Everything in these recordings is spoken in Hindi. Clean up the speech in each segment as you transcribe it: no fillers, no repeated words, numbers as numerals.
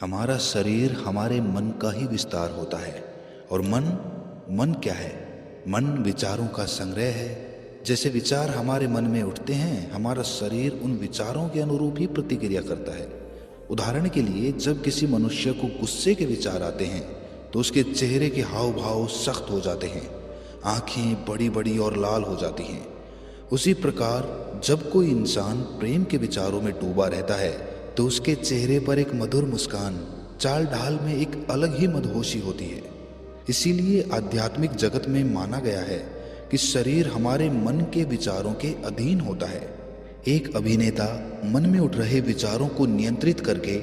हमारा शरीर हमारे मन का ही विस्तार होता है। और मन क्या है? मन विचारों का संग्रह है। जैसे विचार हमारे मन में उठते हैं, हमारा शरीर उन विचारों के अनुरूप ही प्रतिक्रिया करता है। उदाहरण के लिए, जब किसी मनुष्य को गुस्से के विचार आते हैं तो उसके चेहरे के हाव भाव सख्त हो जाते हैं, आंखें बड़ी बड़ी और लाल हो जाती हैं। उसी प्रकार जब कोई इंसान प्रेम के विचारों में डूबा रहता है तो उसके चेहरे पर एक मधुर मुस्कान, चाल ढाल में एक अलग ही मदहोशी होती है। इसीलिए आध्यात्मिक जगत में माना गया है कि शरीर हमारे मन के विचारों के अधीन होता है। एक अभिनेता मन में उठ रहे विचारों को नियंत्रित करके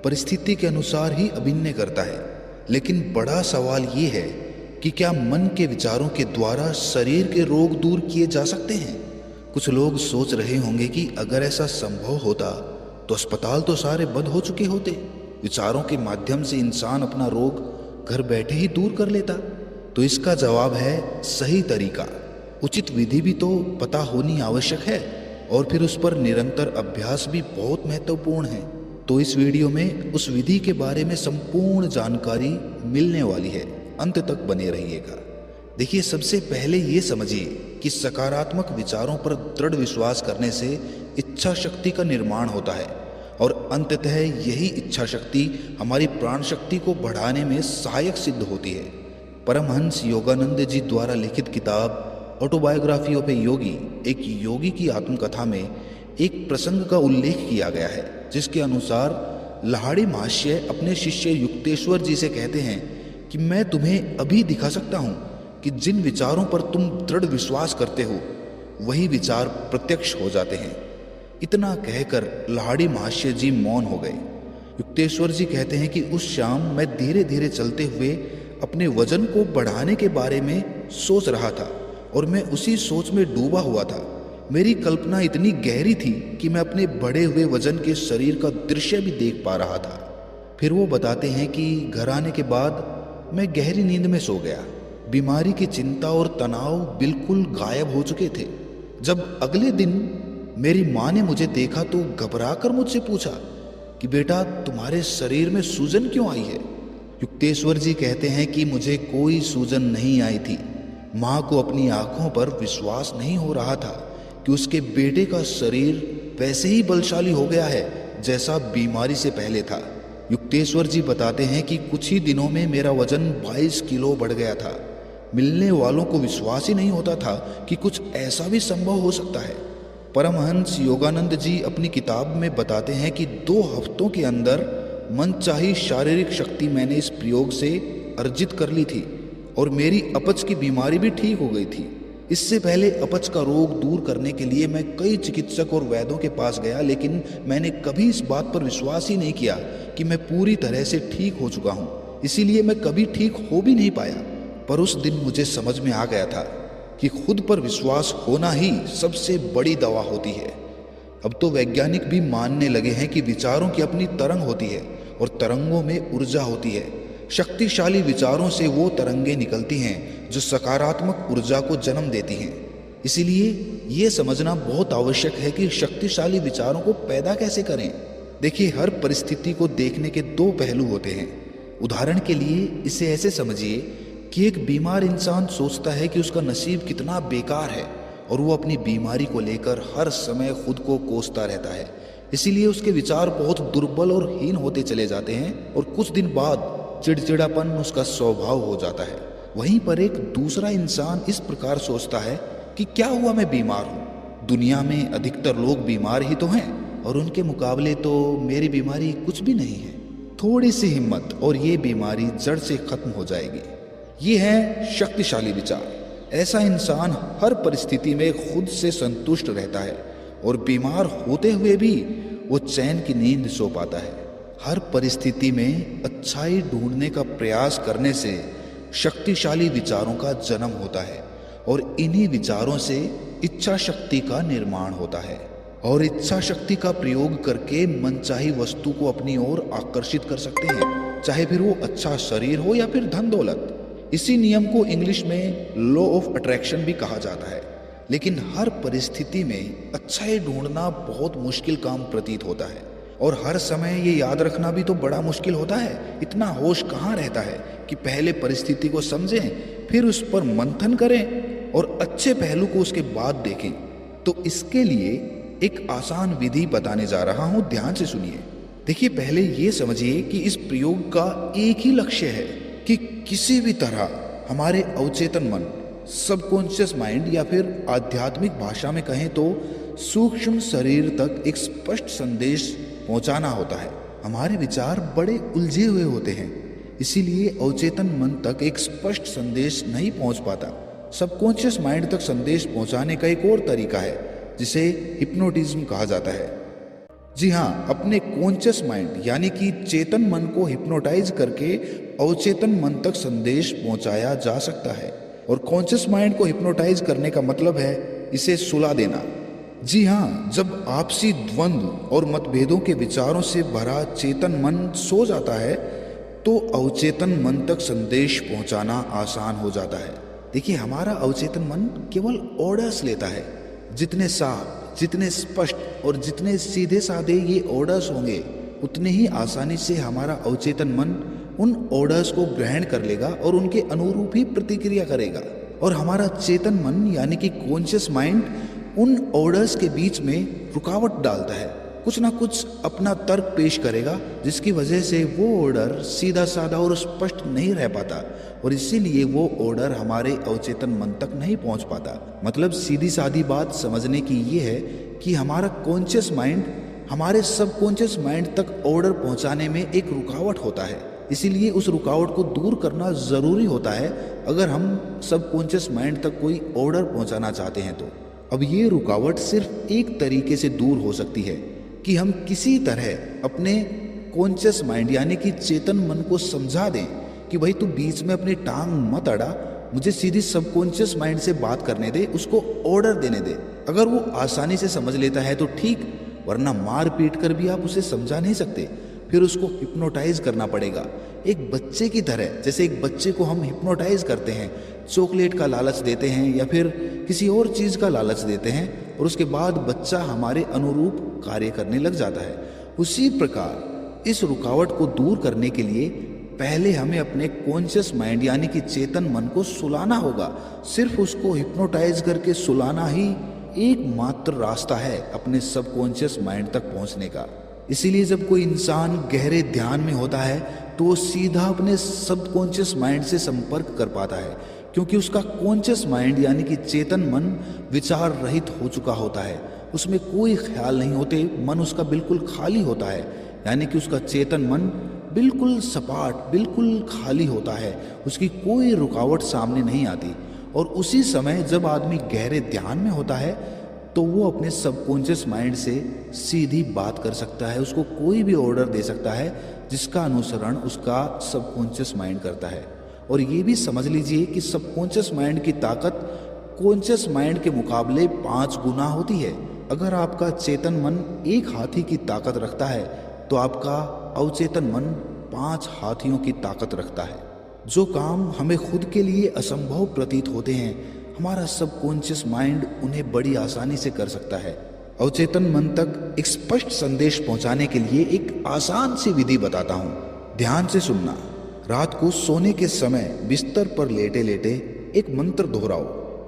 परिस्थिति के अनुसार ही अभिनय करता है। लेकिन बड़ा सवाल ये है कि क्या मन के विचारों के द्वारा शरीर के रोग दूर किए जा सकते हैं? कुछ लोग सोच रहे होंगे कि अगर ऐसा संभव होता तो अस्पताल तो सारे बंद हो चुके होते। विचारों के माध्यम से इंसान अपना रोग घर बैठे ही दूर कर लेता। तो इसका जवाब है सही तरीका। उचित विधि भी तो पता होनी आवश्यक है, और फिर उस पर निरंतर अभ्यास भी बहुत महत्वपूर्ण है। तो इस वीडियो में उस विधि के बारे में संपूर्ण जानकारी मिलने वाली है। अंत तक बने रहिएगा। देखिए, सबसे पहले ये समझिए कि सकारात्मक विचारों पर दृढ़ विश्वास करने से इच्छा शक्ति का निर्माण होता है, और अंततः यही इच्छा शक्ति हमारी प्राण शक्ति को बढ़ाने में सहायक सिद्ध होती है। परमहंस योगानंद जी द्वारा लिखित किताब ऑटोबायोग्राफी ऑफ ए योगी, एक योगी की आत्मकथा में एक प्रसंग का उल्लेख किया गया है, जिसके अनुसार लाहिड़ी महाशय अपने शिष्य युक्तेश्वर जी से कहते हैं कि मैं तुम्हें अभी दिखा सकता हूँ कि जिन विचारों पर तुम दृढ़ विश्वास करते हो वही विचार प्रत्यक्ष हो जाते हैं। इतना कहकर लाहिड़ी महाशय जी मौन हो गए। युक्तेश्वर जी कहते हैं कि उस शाम मैं धीरे धीरे चलते हुए अपने वजन को बढ़ाने के बारे में सोच रहा था, और मैं उसी सोच में डूबा हुआ था। मेरी कल्पना इतनी गहरी थी कि मैं अपने बढ़े हुए वजन के शरीर का दृश्य भी देख पा रहा था। फिर वो बताते हैं कि घर आने के बाद मैं गहरी नींद में सो गया। बीमारी की चिंता और तनाव बिल्कुल गायब हो चुके थे। जब अगले दिन मेरी माँ ने मुझे देखा तो घबराकर मुझसे पूछा कि बेटा, तुम्हारे शरीर में सूजन क्यों आई है? युक्तेश्वर जी कहते हैं कि मुझे कोई सूजन नहीं आई थी। माँ को अपनी आंखों पर विश्वास नहीं हो रहा था कि उसके बेटे का शरीर वैसे ही बलशाली हो गया है जैसा बीमारी से पहले था। युक्तेश्वर जी बताते हैं कि कुछ ही दिनों में मेरा वजन 22 किलो बढ़ गया था। मिलने वालों को विश्वास ही नहीं होता था कि कुछ ऐसा भी संभव हो सकता है। परमहंस योगानंद जी अपनी किताब में बताते हैं कि 2 हफ्तों के अंदर मनचाही शारीरिक शक्ति मैंने इस प्रयोग से अर्जित कर ली थी, और मेरी अपच की बीमारी भी ठीक हो गई थी। इससे पहले अपच का रोग दूर करने के लिए मैं कई चिकित्सक और वैद्यों के पास गया, लेकिन मैंने कभी इस बात पर विश्वास ही नहीं किया कि मैं पूरी तरह से ठीक हो चुका हूँ। इसीलिए मैं कभी ठीक हो भी नहीं पाया। पर उस दिन मुझे समझ में आ गया था कि खुद पर विश्वास होना ही सबसे बड़ी दवा होती है। अब तो वैज्ञानिक भी मानने लगे हैं कि विचारों की अपनी तरंग होती है, और तरंगों में ऊर्जा होती है। शक्तिशाली विचारों से वो तरंगें निकलती हैं जो सकारात्मक ऊर्जा को जन्म देती हैं। इसीलिए ये समझना बहुत आवश्यक है कि शक्तिशाली विचारों को पैदा कैसे करें। देखिए, हर परिस्थिति को देखने के 2 पहलू होते हैं। उदाहरण के लिए इसे ऐसे समझिए कि एक बीमार इंसान सोचता है कि उसका नसीब कितना बेकार है, और वो अपनी बीमारी को लेकर हर समय खुद को कोसता रहता है। इसीलिए उसके विचार बहुत दुर्बल और हीन होते चले जाते हैं, और कुछ दिन बाद चिड़चिड़ापन उसका स्वभाव हो जाता है। वहीं पर एक दूसरा इंसान इस प्रकार सोचता है कि क्या हुआ, मैं बीमार हूँ, दुनिया में अधिकतर लोग बीमार ही तो हैं, और उनके मुकाबले तो मेरी बीमारी कुछ भी नहीं है। थोड़ी सी हिम्मत और ये बीमारी जड़ से खत्म हो जाएगी। ये है शक्तिशाली विचार। ऐसा इंसान हर परिस्थिति में खुद से संतुष्ट रहता है, और बीमार होते हुए भी वो चैन की नींद सो पाता है। हर परिस्थिति में अच्छाई ढूंढने का प्रयास करने से शक्तिशाली विचारों का जन्म होता है, और इन्हीं विचारों से इच्छा शक्ति का निर्माण होता है, और इच्छा शक्ति का प्रयोग करके मनचाही वस्तु को अपनी ओर आकर्षित कर सकते हैं, चाहे फिर वो अच्छा शरीर हो या फिर धन दौलत। इसी नियम को इंग्लिश में लॉ ऑफ अट्रैक्शन भी कहा जाता है। लेकिन हर परिस्थिति में अच्छाई ढूंढना बहुत मुश्किल काम प्रतीत होता है, और हर समय ये याद रखना भी तो बड़ा मुश्किल होता है। इतना होश कहाँ रहता है कि पहले परिस्थिति को समझें, फिर उस पर मंथन करें और अच्छे पहलू को उसके बाद देखें। तो इसके लिए एक आसान विधि बताने जा रहा हूं, ध्यान से सुनिए। देखिए, पहले ये समझिए कि इस प्रयोग का एक ही लक्ष्य है कि किसी भी तरह हमारे अवचेतन मन, सबकॉन्शियस माइंड, या फिर आध्यात्मिक भाषा में कहें तो सूक्ष्म शरीर तक एक स्पष्ट संदेश पहुंचाना होता है। हमारे विचार बड़े उलझे हुए होते हैं, इसीलिए अवचेतन मन तक एक स्पष्ट संदेश नहीं पहुंच पाता। सबकॉन्शियस माइंड तक संदेश पहुंचाने का एक और तरीका है जिसे हिप्नोटिज्म कहा जाता है। जी हाँ, अपने कॉन्शियस माइंड यानी कि चेतन मन को हिप्नोटाइज करके अवचेतन मन तक संदेश पहुंचाया जा सकता है। और कॉन्शियस माइंड को हिप्नोटाइज करने का मतलब है इसे सुला देना। जी हाँ, जब आपसी द्वंद्व और मतभेदों के विचारों से भरा चेतन मन सो जाता है तो अवचेतन मन तक संदेश पहुंचाना आसान हो जाता है। देखिए, हमारा अवचेतन मन केवल ऑर्डर्स लेता है। जितने साफ, जितने स्पष्ट और जितने सीधे साधे ये ऑर्डर्स होंगे, उतने ही आसानी से हमारा अवचेतन मन उन ऑर्डर्स को ग्रहण कर लेगा और उनके अनुरूप ही प्रतिक्रिया करेगा। और हमारा चेतन मन यानी कि कॉन्शियस माइंड उन ऑर्डर्स के बीच में रुकावट डालता है, कुछ ना कुछ अपना तर्क पेश करेगा, जिसकी वजह से वो ऑर्डर सीधा साधा और स्पष्ट नहीं रह पाता और इसीलिए वो ऑर्डर हमारे अवचेतन मन तक नहीं पहुंच पाता। मतलब सीधी सादी बात समझने की ये है कि हमारा कॉन्शियस माइंड हमारे सबकॉन्शियस माइंड तक ऑर्डर पहुंचाने में एक रुकावट होता है, इसीलिए उस रुकावट को दूर करना ज़रूरी होता है अगर हम सबकॉन्शियस माइंड तक कोई ऑर्डर पहुंचाना चाहते हैं तो। अब ये रुकावट सिर्फ एक तरीके से दूर हो सकती है कि हम किसी तरह अपने कॉन्शियस माइंड यानी कि चेतन मन को समझा दें कि भाई तू बीच में अपनी टांग मत अड़ा, मुझे सीधी सबकॉन्शियस माइंड से बात करने दे, उसको ऑर्डर देने दे। अगर वो आसानी से समझ लेता है तो ठीक, वरना मार पीट कर भी आप उसे समझा नहीं सकते, फिर उसको हिप्नोटाइज करना पड़ेगा एक बच्चे की तरह। जैसे एक बच्चे को हम हिप्नोटाइज करते हैं, चॉकलेट का लालच देते हैं या फिर किसी और चीज़ का लालच देते हैं और उसके बाद बच्चा हमारे अनुरूप कार्य करने लग जाता है। उसी प्रकार इस रुकावट को दूर करने के लिए पहले हमें अपने कॉन्शियस माइंड यानी कि चेतन मन को सुलाना होगा। सिर्फ उसको हिप्नोटाइज करके सुलाना ही एकमात्र रास्ता है अपने सबकॉन्शियस माइंड तक पहुंचने का। इसीलिए जब कोई इंसान गहरे ध्यान में होता है तो वो सीधा अपने सबकॉन्शियस माइंड से संपर्क कर पाता है, क्योंकि उसका कॉन्शियस माइंड यानी कि चेतन मन विचार रहित हो चुका होता है। उसमें कोई ख्याल नहीं होते, मन उसका बिल्कुल खाली होता है, यानी कि उसका चेतन मन बिल्कुल सपाट, बिल्कुल खाली होता है, उसकी कोई रुकावट सामने नहीं आती। और उसी समय जब आदमी गहरे ध्यान में होता है तो वो अपने सबकॉन्शियस माइंड से सीधी बात कर सकता है, उसको कोई भी ऑर्डर दे सकता है जिसका अनुसरण उसका सबकॉन्शियस माइंड करता है। और ये भी समझ लीजिए कि सबकॉन्शियस माइंड की ताकत कॉन्शियस माइंड के मुकाबले 5 गुना होती है। अगर आपका चेतन मन 1 हाथी की ताकत रखता है तो आपका अवचेतन मन 5 हाथियों की ताकत रखता है। जो काम हमें खुद के लिए असंभव प्रतीत होते हैं, हमारा सबकॉन्शियस माइंड उन्हें बड़ी आसानी से कर सकता है। अवचेतन मन तक एक स्पष्ट संदेश पहुंचाने के लिए एक आसान सी विधि बताता हूं, ध्यान से सुनना। रात को सोने के समय बिस्तर पर लेटे लेटे एक मंत्र दोहराओ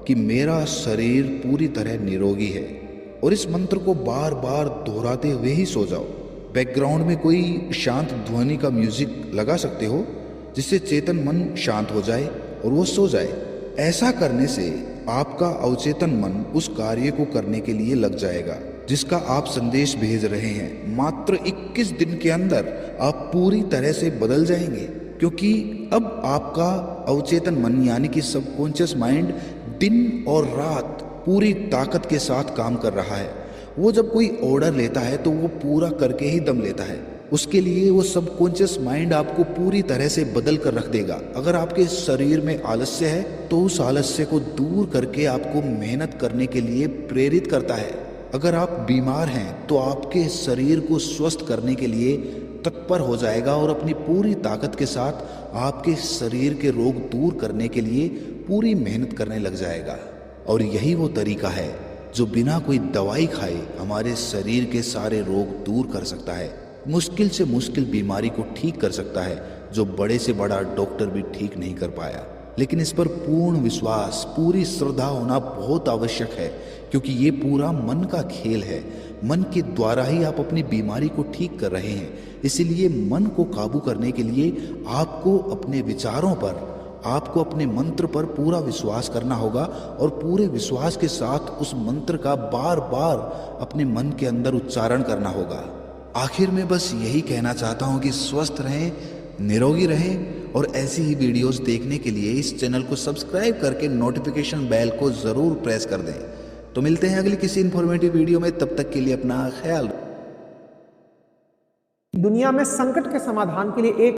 कि मेरा शरीर पूरी तरह निरोगी है, और इस मंत्र को बार बार दोहराते हुए ही सो जाओ। बैकग्राउंड में कोई शांत ध्वनि का म्यूजिक लगा सकते हो जिससे चेतन मन शांत हो जाए और वो सो जाए। ऐसा करने से आपका अवचेतन मन उस कार्य को करने के लिए लग जाएगा जिसका आप संदेश भेज रहे हैं। मात्र 21 दिन के अंदर आप पूरी तरह से बदल जाएंगे, क्योंकि अब आपका अवचेतन मन यानी कि सबकॉन्शियस माइंड दिन और रात पूरी ताकत के साथ काम कर रहा है। वो जब कोई ऑर्डर लेता है तो वो पूरा करके ही दम लेता है। उसके लिए वो सबकॉन्शियस माइंड आपको पूरी तरह से बदल कर रख देगा। अगर आपके शरीर में आलस्य है तो उस आलस्य को दूर करके आपको मेहनत करने के लिए प्रेरित करता है। अगर आप बीमार हैं तो आपके शरीर को स्वस्थ करने के लिए तत्पर हो जाएगा और अपनी पूरी ताकत के साथ आपके शरीर के रोग दूर करने के लिए पूरी मेहनत करने लग जाएगा। और यही वो तरीका है जो बिना कोई दवाई खाए हमारे शरीर के सारे रोग दूर कर सकता है। मुश्किल से मुश्किल बीमारी को ठीक कर सकता है जो बड़े से बड़ा डॉक्टर भी ठीक नहीं कर पाया। लेकिन इस पर पूर्ण विश्वास, पूरी श्रद्धा होना बहुत आवश्यक है, क्योंकि ये पूरा मन का खेल है। मन के द्वारा ही आप अपनी बीमारी को ठीक कर रहे हैं। इसीलिए मन को काबू करने के लिए आपको अपने विचारों पर, आपको अपने मंत्र पर पूरा विश्वास करना होगा और पूरे विश्वास के साथ उस मंत्र का बार बार अपने मन के अंदर उच्चारण करना होगा। आखिर में बस यही कहना चाहता हूँ कि स्वस्थ रहें, निरोगी रहें और ऐसी ही वीडियोस देखने के लिए इस चैनल को सब्सक्राइब करके नोटिफिकेशन बेल को ज़रूर प्रेस कर दें। तो मिलते हैं अगली किसी इन्फॉर्मेटिव वीडियो में, तब तक के लिए अपना ख्याल। दुनिया में संकट के समाधान के लिए एक